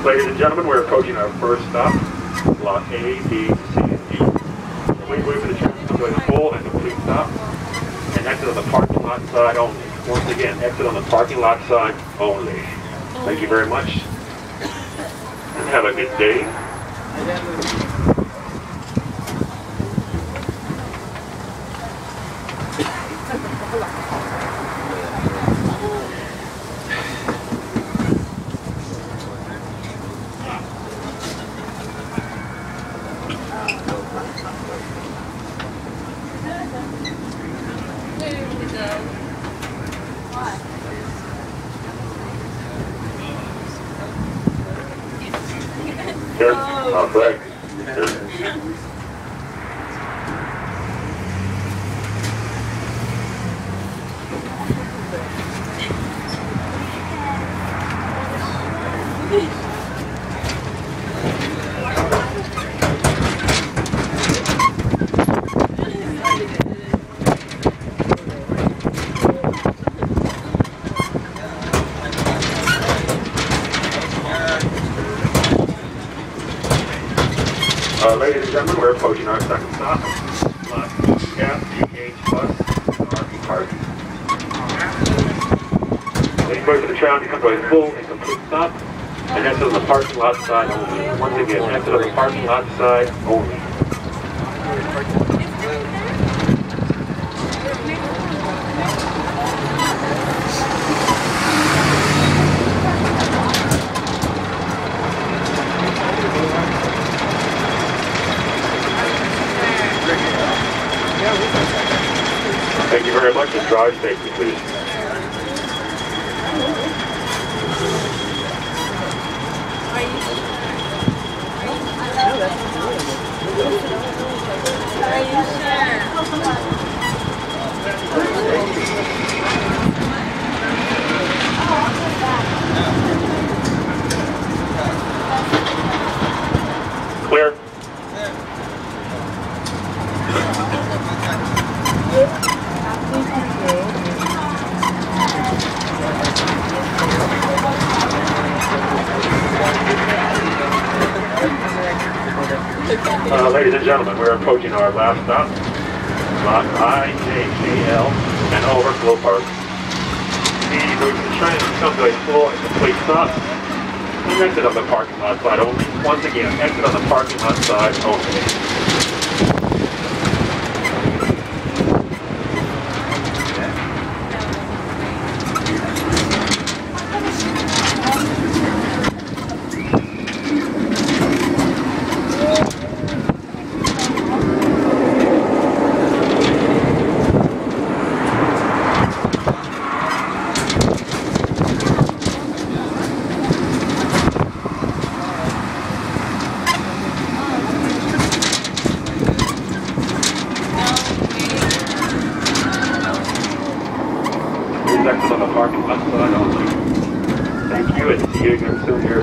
Ladies and gentlemen, we're approaching our first stop, Lot A, B, C, and D. We wait for the train to go to full and complete stop, and exit on the parking lot side only. Once again, exit on the parking lot side only. Thank you very much, and have a good day. Here, all right. Ladies and gentlemen, we're approaching our second stop, Lot F, bus, RV park. Please wait for the train to come to a full and complete stop, and exit on the parking lot side only. Once again, exit on the parking lot side only. Thank you very much, and drive safely, please. Clear. Ladies and gentlemen, we're approaching our last stop, Lot I, J, K, L, and Overflow Park. The train comes to a full and complete stop. And exit on the parking lot side only. Once again, exit on the parking lot side only. Exit on the parking lot side only. Thank you, and see you again soon here.